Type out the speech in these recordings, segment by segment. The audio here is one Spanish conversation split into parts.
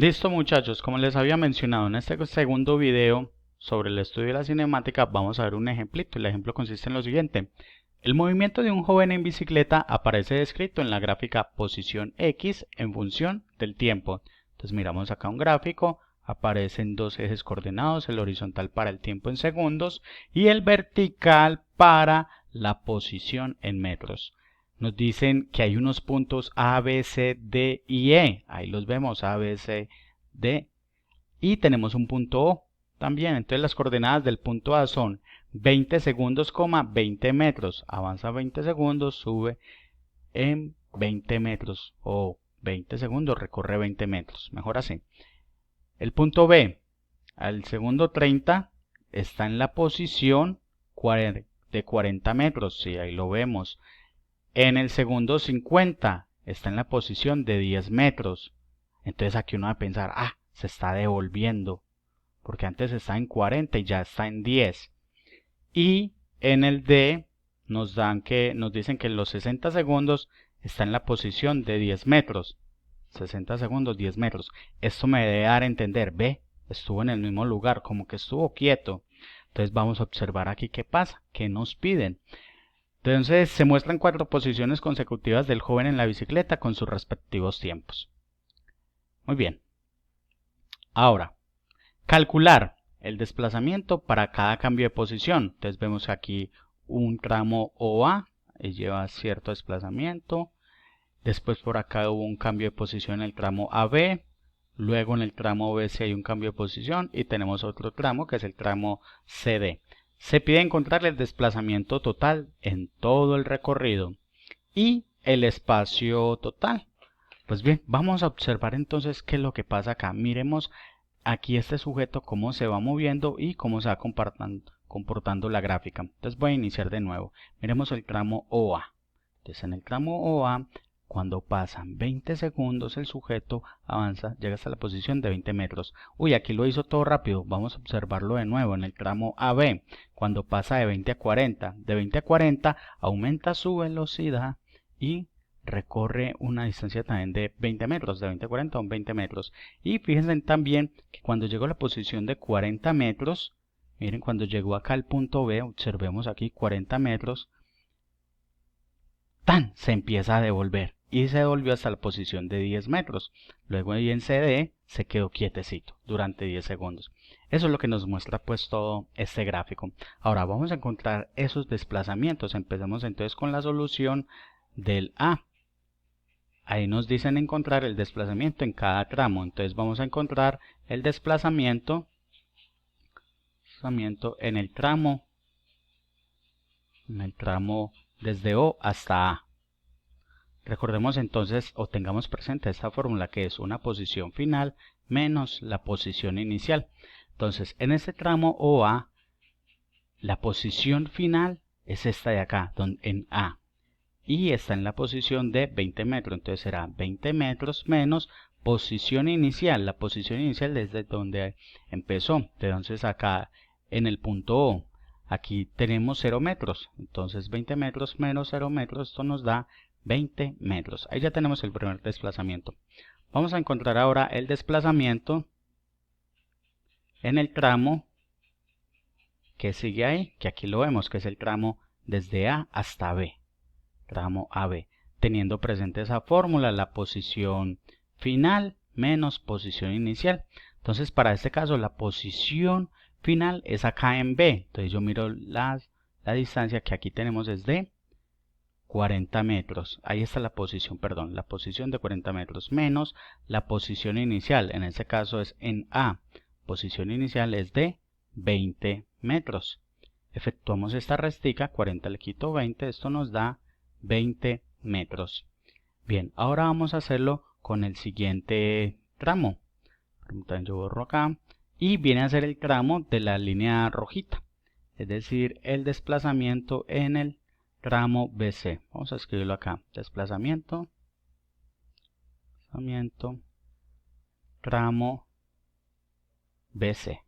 Listo muchachos, como les había mencionado en este segundo video sobre el estudio de la cinemática, vamos a ver un ejemplito. El ejemplo consiste en lo siguiente. El movimiento de un joven en bicicleta aparece descrito en la gráfica posición X en función del tiempo. Entonces miramos acá un gráfico, aparecen dos ejes coordenados, el horizontal para el tiempo en segundos y el vertical para la posición en metros. Nos dicen que hay unos puntos A, B, C, D y E. Ahí los vemos, A, B, C, D. Y tenemos un punto O también. Entonces las coordenadas del punto A son 20 segundos, 20 metros. Avanza 20 segundos, sube en 20 metros. O 20 segundos, recorre 20 metros. Mejor así. El punto B, al segundo 30, está en la posición de 40 metros. Sí, ahí lo vemos. En el segundo 50 está en la posición de 10 metros. Entonces aquí uno va a pensar, se está devolviendo, porque antes está en 40 y ya está en 10. Y en el D nos dicen que en los 60 segundos está en la posición de 10 metros. 60 segundos, 10 metros. Esto me debe dar a entender, ve, estuvo en el mismo lugar, como que estuvo quieto. Entonces vamos a observar aquí qué pasa, qué nos piden. Entonces se muestran 4 posiciones consecutivas del joven en la bicicleta con sus respectivos tiempos. Muy bien. Ahora, calcular el desplazamiento para cada cambio de posición. Entonces vemos aquí un tramo OA, y lleva cierto desplazamiento. Después por acá hubo un cambio de posición en el tramo AB. Luego en el tramo BC hay un cambio de posición y tenemos otro tramo que es el tramo CD. Se pide encontrar el desplazamiento total en todo el recorrido y el espacio total. Pues bien, vamos a observar entonces qué es lo que pasa acá. Miremos aquí este sujeto cómo se va moviendo y cómo se va comportando la gráfica. Entonces voy a iniciar de nuevo. Miremos el tramo OA. Entonces en el tramo OA, cuando pasan 20 segundos, el sujeto avanza, llega hasta la posición de 20 metros. Uy, aquí lo hizo todo rápido. Vamos a observarlo de nuevo en el tramo AB. Cuando pasa de 20 a 40. De 20 a 40 aumenta su velocidad y recorre una distancia también de 20 metros. De 20 a 40 son 20 metros. Y fíjense también que cuando llegó a la posición de 40 metros, miren, cuando llegó acá al punto B, observemos aquí 40 metros, ¡tan! Se empieza a devolver y se devolvió hasta la posición de 10 metros. Luego ahí en CD se quedó quietecito durante 10 segundos. Eso es lo que nos muestra pues todo este gráfico. Ahora vamos a encontrar esos desplazamientos. Empezamos entonces con la solución del A. Ahí nos dicen encontrar el desplazamiento en cada tramo. Entonces vamos a encontrar el desplazamiento en el tramo desde O hasta A. Recordemos entonces o tengamos presente esta fórmula que es una posición final menos la posición inicial. Entonces en este tramo OA la posición final es esta de acá, en A. Y está en la posición de 20 metros. Entonces será 20 metros menos posición inicial. La posición inicial desde donde empezó. Entonces acá en el punto O. Aquí tenemos 0 metros. Entonces 20 metros menos 0 metros. Esto nos da 20 metros. Ahí ya tenemos el primer desplazamiento. Vamos a encontrar ahora el desplazamiento en el tramo que sigue ahí. Que aquí lo vemos que es el tramo desde A hasta B. Tramo AB, teniendo presente esa fórmula, la posición final menos posición inicial. Entonces para este caso la posición final es acá en B. Entonces yo miro la distancia que aquí tenemos es de 40 metros. Ahí está la posición, perdón, la posición de 40 metros menos la posición inicial. En este caso es en A. Posición inicial es de 20 metros. Efectuamos esta restica, 40 le quito 20, esto nos da 20 metros. Bien, ahora vamos a hacerlo con el siguiente tramo. Entonces yo borro acá y viene a ser el tramo de la línea rojita, es decir, el desplazamiento en el tramo BC. Vamos a escribirlo acá, desplazamiento, tramo BC.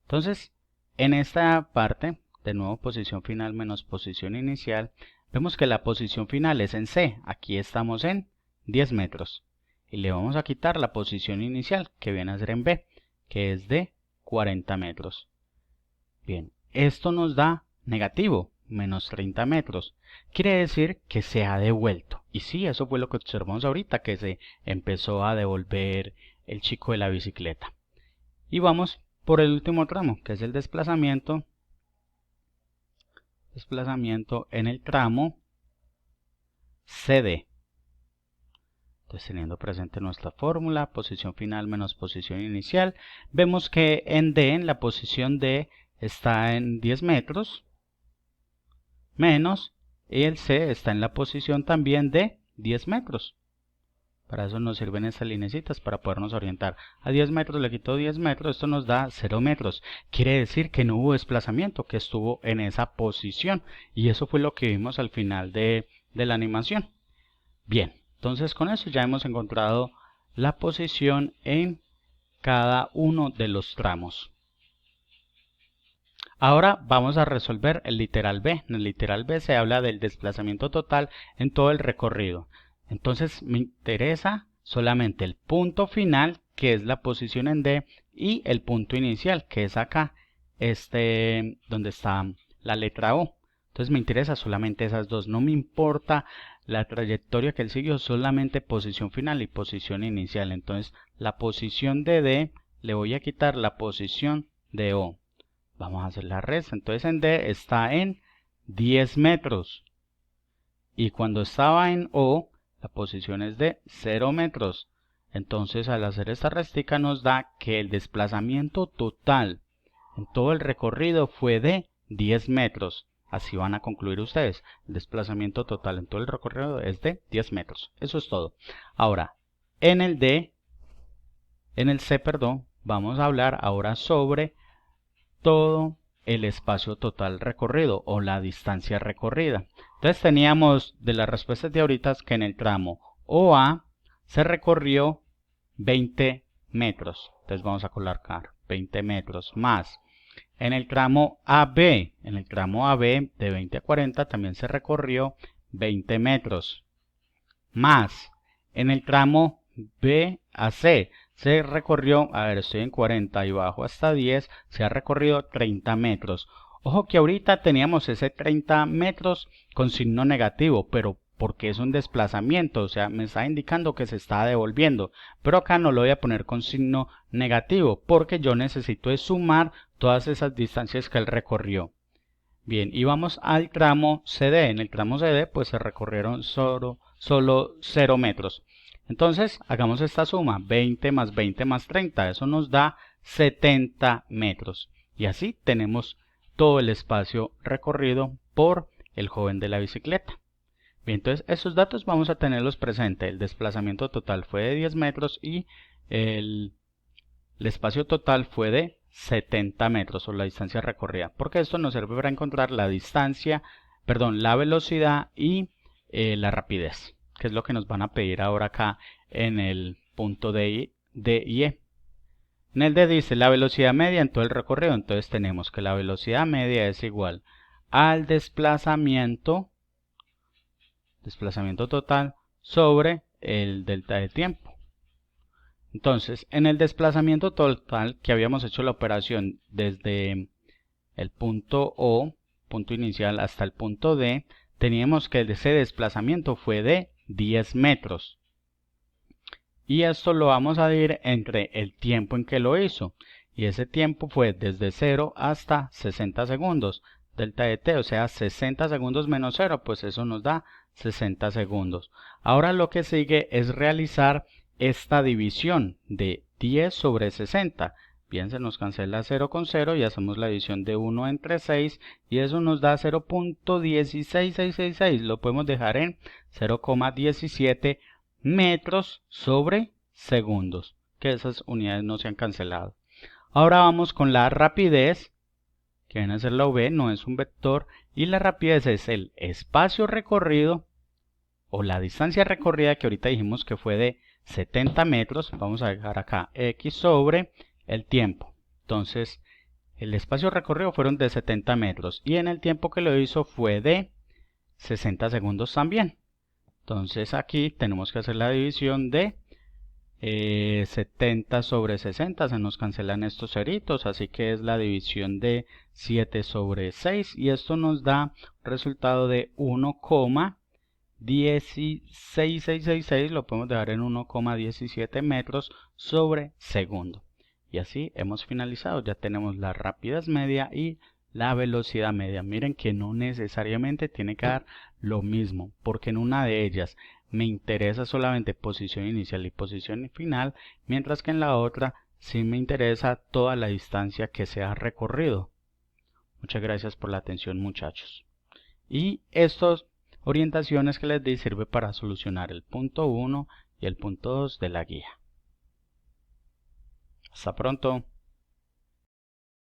Entonces, en esta parte, de nuevo posición final menos posición inicial, vemos que la posición final es en C. Aquí estamos en 10 metros. y le vamos a quitar la posición inicial que viene a ser en B, que es de 40 metros. Bien, esto nos da negativo, menos 30 metros. Quiere decir que se ha devuelto. Y sí, eso fue lo que observamos ahorita, que se empezó a devolver el chico de la bicicleta. Y vamos por el último tramo, que es el desplazamiento. Desplazamiento en el tramo CD. Entonces, teniendo presente nuestra fórmula, posición final menos posición inicial, vemos que en D, en la posición D, está en 10 metros, menos, y el C está en la posición también de 10 metros. Para eso nos sirven estas linecitas, para podernos orientar. A 10 metros le quito 10 metros, esto nos da 0 metros. Quiere decir que no hubo desplazamiento, que estuvo en esa posición. Y eso fue lo que vimos al final de la animación. Bien, entonces con eso ya hemos encontrado la posición en cada uno de los tramos. Ahora vamos a resolver el literal B. En el literal B se habla del desplazamiento total en todo el recorrido. Entonces me interesa solamente el punto final, que es la posición en D, y el punto inicial, que es acá, donde está la letra O. Entonces me interesa solamente esas dos, no me importa la trayectoria que él siguió, solamente posición final y posición inicial. Entonces la posición de D le voy a quitar la posición de O. Vamos a hacer la resta. Entonces en D está en 10 metros. Y cuando estaba en O, la posición es de 0 metros. Entonces al hacer esta restica nos da que el desplazamiento total en todo el recorrido fue de 10 metros. Así van a concluir ustedes. El desplazamiento total en todo el recorrido es de 10 metros. Eso es todo. Ahora, en el C, perdón, vamos a hablar ahora sobre todo el espacio total recorrido o la distancia recorrida. Entonces teníamos de las respuestas de ahorita que en el tramo OA se recorrió 20 metros. Entonces vamos a colocar 20 metros más. En el tramo AB, de 20 a 40 también se recorrió 20 metros. Más, en el tramo B a C se recorrió, a ver, estoy en 40 y bajo hasta 10, se ha recorrido 30 metros. Ojo que ahorita teníamos ese 30 metros con signo negativo, pero porque es un desplazamiento, o sea, me está indicando que se está devolviendo. Pero acá no lo voy a poner con signo negativo, porque yo necesito sumar todas esas distancias que él recorrió. Bien, y vamos al tramo CD. En el tramo CD pues se recorrieron solo 0 metros. Entonces hagamos esta suma, 20 más 20 más 30, eso nos da 70 metros. Y así tenemos todo el espacio recorrido por el joven de la bicicleta. Bien, entonces esos datos vamos a tenerlos presentes. El desplazamiento total fue de 10 metros y el espacio total fue de 70 metros o la distancia recorrida, porque esto nos sirve para encontrar la distancia, perdón, la velocidad y la rapidez, que es lo que nos van a pedir ahora acá en el punto D y E. En el D dice la velocidad media en todo el recorrido, entonces tenemos que la velocidad media es igual al desplazamiento total sobre el delta de tiempo. Entonces, en el desplazamiento total que habíamos hecho la operación desde el punto O, punto inicial, hasta el punto D, teníamos que ese desplazamiento fue de 10 metros. Y esto lo vamos a dividir entre el tiempo en que lo hizo. Y ese tiempo fue desde 0 hasta 60 segundos. Delta de t, o sea, 60 segundos menos 0, pues eso nos da 60 segundos. Ahora lo que sigue es realizar esta división de 10 sobre 60. Bien, se nos cancela 0 con 0 y hacemos la división de 1 entre 6 y eso nos da 0.16666. Lo podemos dejar en 0,17 metros sobre segundos, que esas unidades no se han cancelado. Ahora vamos con la rapidez, que viene a ser la v, no es un vector, y la rapidez es el espacio recorrido o la distancia recorrida que ahorita dijimos que fue de 70 metros. Vamos a dejar acá x sobre el tiempo. Entonces el espacio recorrido fueron de 70 metros y en el tiempo que lo hizo fue de 60 segundos también. Entonces aquí tenemos que hacer la división de 70 sobre 60, se nos cancelan estos ceritos, así que es la división de 7 sobre 6 y esto nos da resultado de 1,16666, lo podemos dejar en 1,17 metros sobre segundo. Y así hemos finalizado, ya tenemos la rapidez media y la velocidad media. Miren que no necesariamente tiene que dar lo mismo, porque en una de ellas me interesa solamente posición inicial y posición final, mientras que en la otra sí me interesa toda la distancia que se ha recorrido. Muchas gracias por la atención, muchachos. Y estas orientaciones que les di sirve para solucionar el punto 1 y el punto 2 de la guía. Hasta pronto.